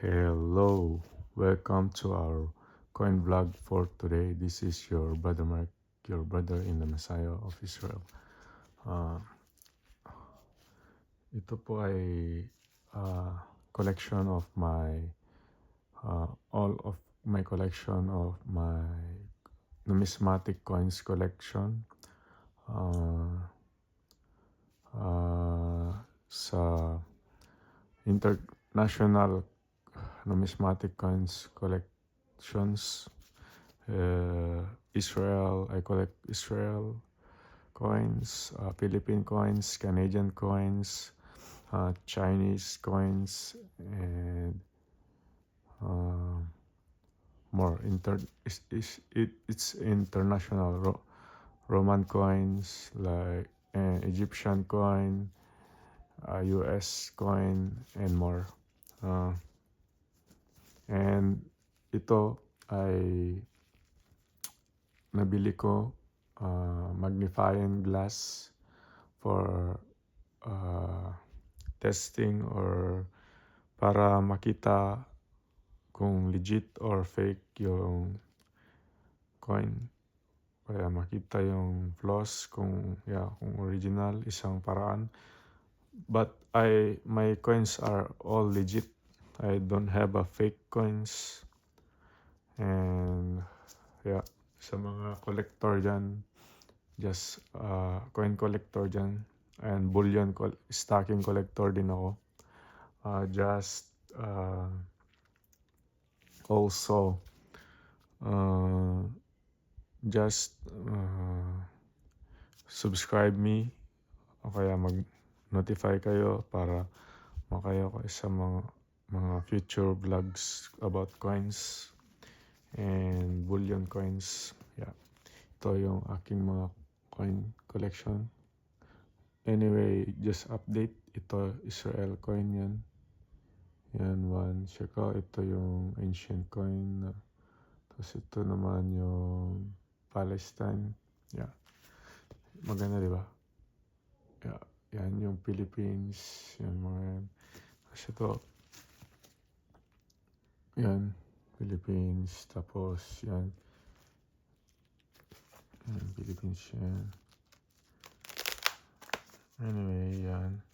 Hello, welcome to our coin vlog for today. This is your brother Mark, your brother in the Messiah of Israel. Ito po ay collection of my all of my collection of my numismatic coins collection sa International Numismatic Coins Collections. Israel, I collect Israel coins, Philippine coins, Canadian coins, Chinese coins, and more. It's international. Roman coins like Egyptian coin, US coin, and more. And ito ay nabili ko magnifying glass for testing or para makita kung legit or fake yung coin. Kaya makita yung flaws kung original, isang paraan. But my coins are all legit. I don't have a fake coins. And sa mga collector dyan, just coin collector dyan, and bullion stacking collector din ako. Also subscribe me o kaya mag-notify kayo para makayo ko sa mga future vlogs about coins and bullion coins. Ito yung aking mga coin collection. Anyway, just update. Ito Israel coin yan. Yan, one shekel. Ito yung ancient coin. Tapos ito naman yung Palestine. Maganda, di ba? Yan yung Philippines. Yan mga yan. Tapos ito. Yan. Philippines. Tapos yan. Philippines yan. Anyway, yan.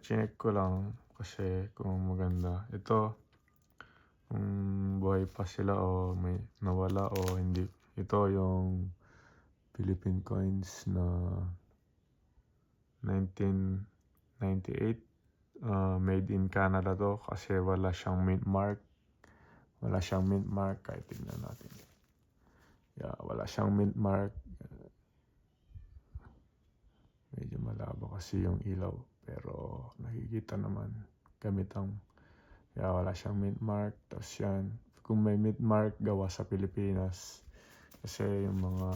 Chinek ko lang kasi kung maganda. Ito, kung buhay pa sila o may nawala o hindi. Ito yung Philippine coins na 1998. Made in Canada to kasi wala siyang mint mark. Kahit tignan natin. Wala siyang mint mark. Medyo malabo kasi yung ilaw. Pero nakikita naman gamit ang wala siyang mint mark. Tapos yan, kung may mint mark, gawa sa Pilipinas. Kasi yung mga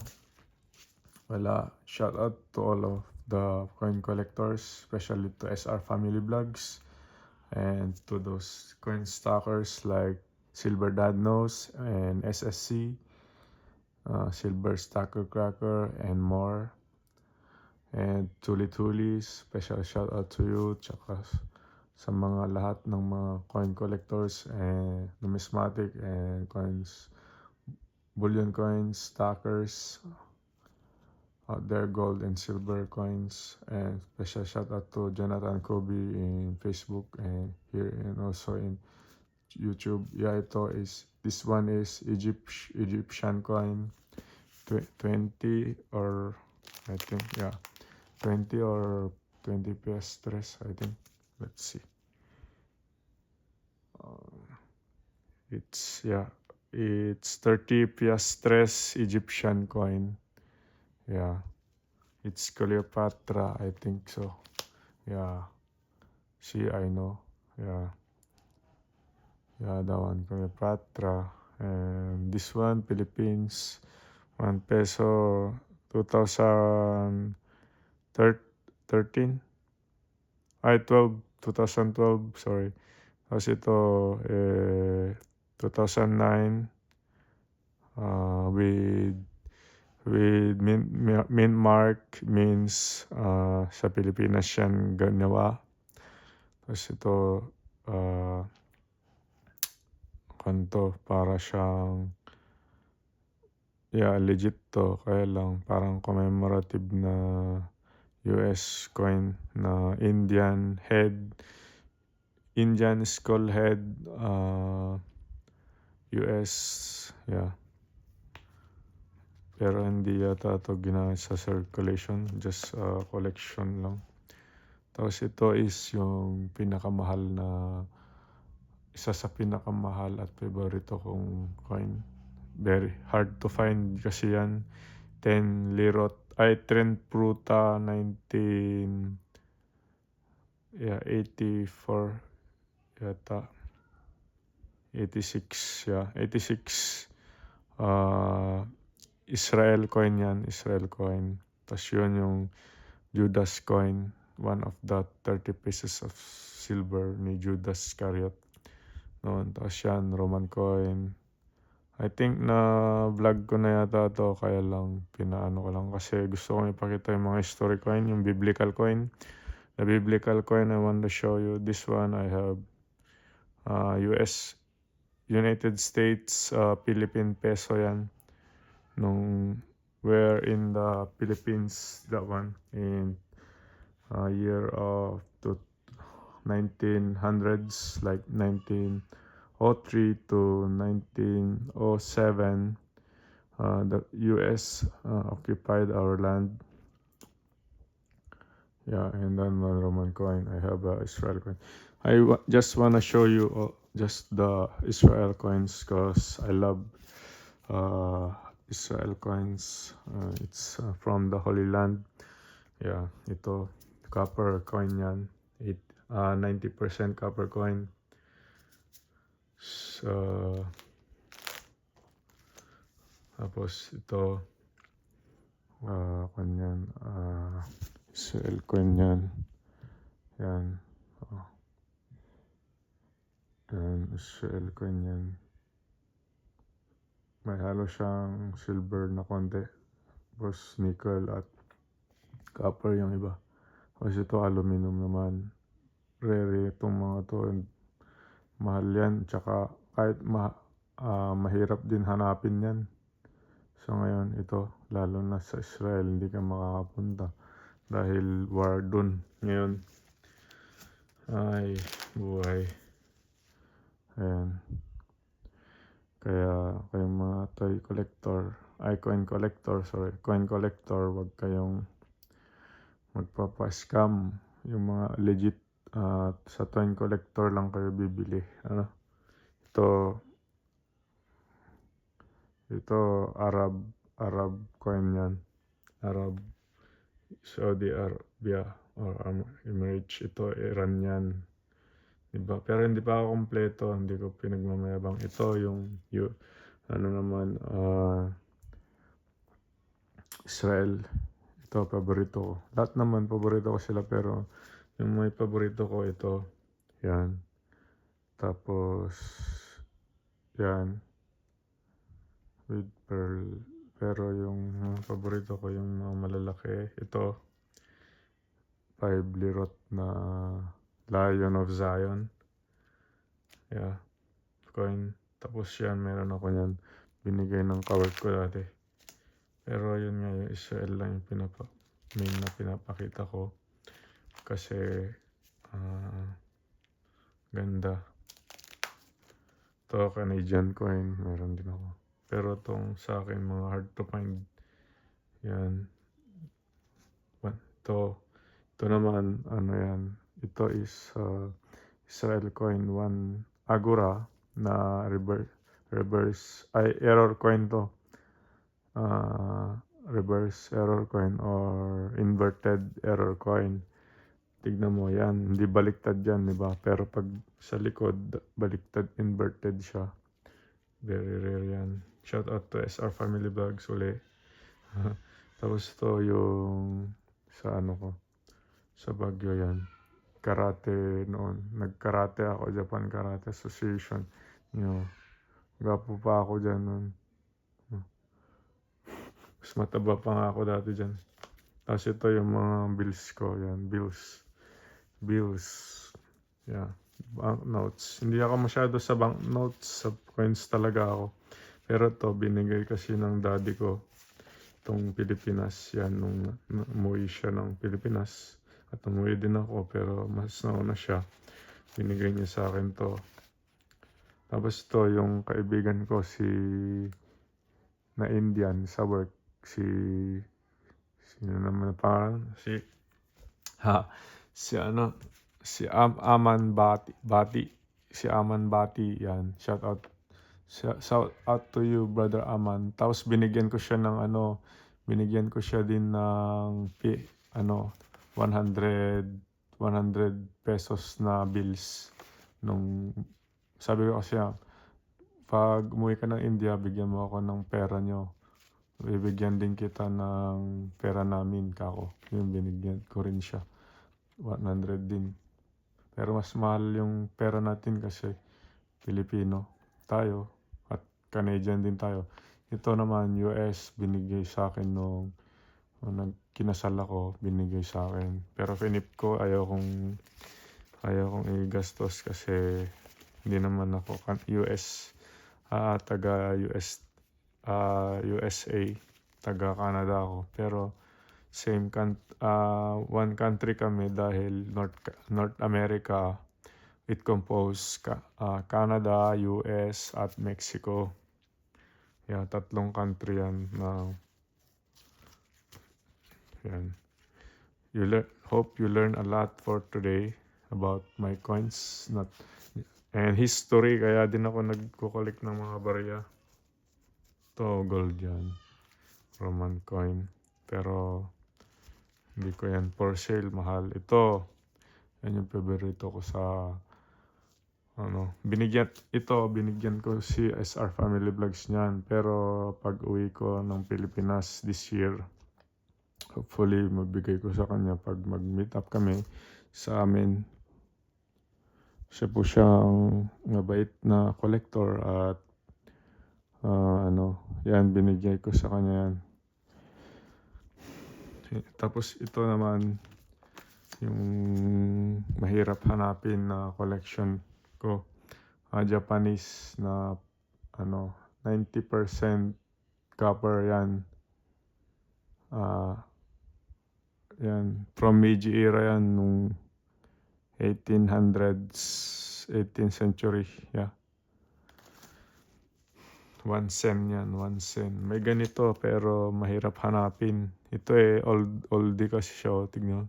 wala. Shout out to all of the coin collectors, especially to SR Family Vlogs, and to those coin stackers like Silver Dad Knows and SSC, Silver Stacker Cracker, and more. And Tuli, special shout out to you, tsaka sa mga lahat ng mga coin collectors and numismatic and coins, bullion coins, stackers out there, gold and silver coins. And special shout out to Jonathan Kobe in Facebook and here and also in YouTube. This one is Egyptian coin, 20 or I think 20 or 20 piastres, I think. Let's see. It's 30 piastres Egyptian coin. It's Cleopatra, I think so. See, I know. That one, Cleopatra. And this one, Philippines, 1 peso, 2013. 2012, sorry. Tapos ito, 2009, with mint mark means sa Pilipinas yan ganawa. Tapos ito, Japan to. Para siyang, legit to. Kaya lang, parang commemorative na US coin na Indian skull head, US, Pero hindi yata ito ginamit sa circulation, just collection lang. Tapos ito is yung isa sa pinakamahal at favorito kong coin. Very hard to find kasi yan. 10 Pruta 1984 yata. 86, 86. Israel coin yan, Israel coin. Tapos yun yung Judas coin, one of the 30 pieces of silver ni Judas Iscariot. Noon. Tapos yan, Roman coin. I think na vlog ko na yata to, kaya lang pinaano ko lang kasi gusto kong ipakita yung mga historic coin, yung biblical coin. The biblical coin I want to show you. This one I have United States Philippine peso yan. We're in the Philippines, that one, in year of 1900s, like 1903 to 1907. The US occupied our land. And then my Roman coin. I have a Israel coin. I just want to show you just the Israel coins because I love Israel coins. It's from the Holy Land. Ito copper coin yan. 90% copper coin. So tapos ito kanyan Israel coin yan. Yan. Israel coin yan. May halo siyang silver na konti. Tapos nickel at copper yung iba. Tapos ito aluminum naman. Rare itong mga to. Mahal yan. Tsaka kahit mahirap din hanapin yan. So ngayon ito, lalo na sa Israel, hindi ka makakapunta. Dahil war dun ngayon. Ay, buhay. Ayan. Kaya kayong mga coin collector, wag kayong magpapa-scam. Yung mga legit sa coin collector lang kayo bibili. Ito Arab coin yan. Arab, Saudi Arabia or Emirates. Ito Iran yan. Diba? Pero hindi pa ako kompleto, hindi ko pinagmamayabang. Ito yung Israel. Ito paborito ko. Lahat naman paborito ko sila, pero yung may paborito ko ito. Yan. Tapos yan. With pearl. Pero yung paborito ko yung mga malalaki. Ito 5 lirot na Lion of Zion. Coin. Tapos yan, meron ako yan. Binigay ng kawag ko dati. Pero yun nga, yung Israel lang yung main na pinapakita ko. Kasi ganda. Ito Canadian coin, meron din ako. Pero itong sa akin, mga hard to find. Yan. Ito naman, yan. Ito is Israel coin 1 agora na error coin to. Reverse error coin or inverted error coin. Tignan mo yan, hindi baliktad yan, di ba? Pero pag sa likod, baliktad, inverted siya. Very rare yan. Shout out to SR Family Vlogs uli. Tapos ito yung sa Baguio yan. Karate noon. Nagkarate ako, Japan Karate Association. Gapo pa ako dyan noon. Mas mataba pa nga ako dati dyan. Tapos ito yung mga bills ko. Yan, bills. Yan. banknotes. Hindi ako masyado sa banknotes, sa coins talaga ako. Pero to binigay kasi ng daddy ko itong Pilipinas. Yan, nung umuwi siya ng Pilipinas. At umuwi din ako, pero mas nauna siya. Binigay niya sa akin to. Tapos to, yung kaibigan ko na Indian sa work. Sino naman pa? Si Aman Bati. Si Aman Bati, yan. Shout out to you, brother Aman. Tapos binigyan ko siya din ng 100 pesos na bills. Sabi ko kasi, pag umuwi ka ng India, bigyan mo ako ng pera nyo. Bibigyan din kita ng pera namin, kako. Yung binigyan ko rin siya. 100 din. Pero mas mahal yung pera natin kasi Pilipino tayo at Canadian din tayo. Ito naman US, binigay sa akin nung kinasal ako, binigay sa akin. Pero pinip ko, ayaw kong igastos kasi hindi naman ako taga USA, taga Canada ako. Pero one country kami dahil North America, it composed Canada, US at Mexico. Yeah, 3 country yan na yan. Hope you learn a lot for today about my coins and history. Kaya din ako nagko-collect ng mga barya. To gold yan, Roman coin. Pero hindi ko yan for sale, mahal. Ito, yan yung favorito ko sa binigyan ko si SR Family Vlogs niyan. Pero pag uwi ko ng Pilipinas this year, hopefully mabigay ko sa kanya pag mag-meet up kami sa amin. Siya po siyang mabait na collector at yan, binigay ko sa kanya yan. Tapos ito naman yung mahirap hanapin na collection ko. Japanese na 90% copper yan. Yan, from Meiji era yan, nung 18th century. Yeah. 1 sen yan, 1 sen. May ganito pero mahirap hanapin. Ito oldie kasi siya, tignan.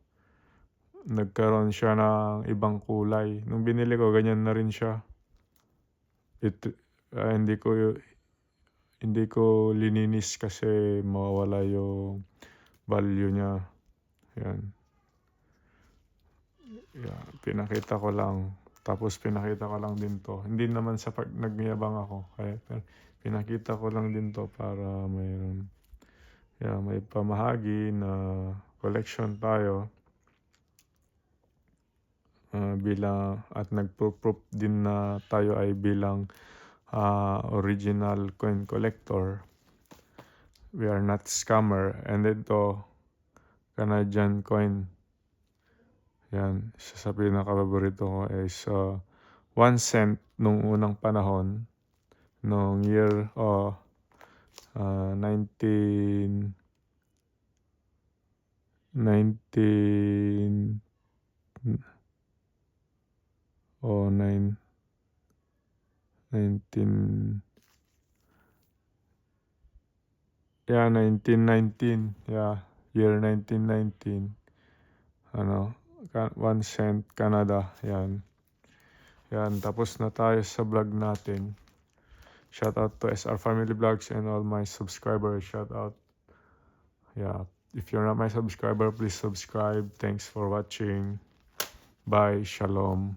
Nagkaroon siya ng ibang kulay. Nung binili ko, ganyan na rin siya. Hindi ko lininis kasi mawawala yung value niya. Yan. Yeah, pinakita ko lang. Tapos pinakita ko lang din to. Hindi naman sa pag nagyabang ako. Kaya pinakita ko lang din to para may pamahagi na collection tayo. At nagpo-proof din na tayo ay bilang original coin collector. We are not scammer. And ito, Canadian coin. Yan, isa sa pinaka-paborito ko is 1 cent nung unang panahon, nung year 19 1919. Yeah, year 1919. 1 cent Canada. Yan. Tapos na tayo sa vlog natin. Shout out to SR Family Vlogs and all my subscribers. Shout out. Yeah. If you're not my subscriber, please subscribe. Thanks for watching. Bye. Shalom.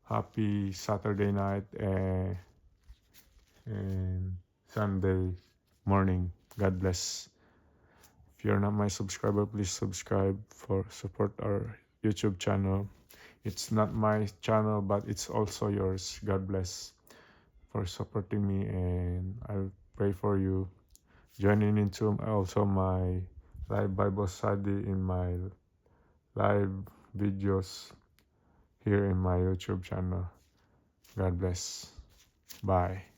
Happy Saturday night and Sunday morning. God bless. If you're not my subscriber, please subscribe for support our YouTube channel. It's not my channel, but it's also yours. God bless for supporting me, and I'll pray for you. Joining into also my live Bible study in my live videos. here in my YouTube channel. God bless. Bye.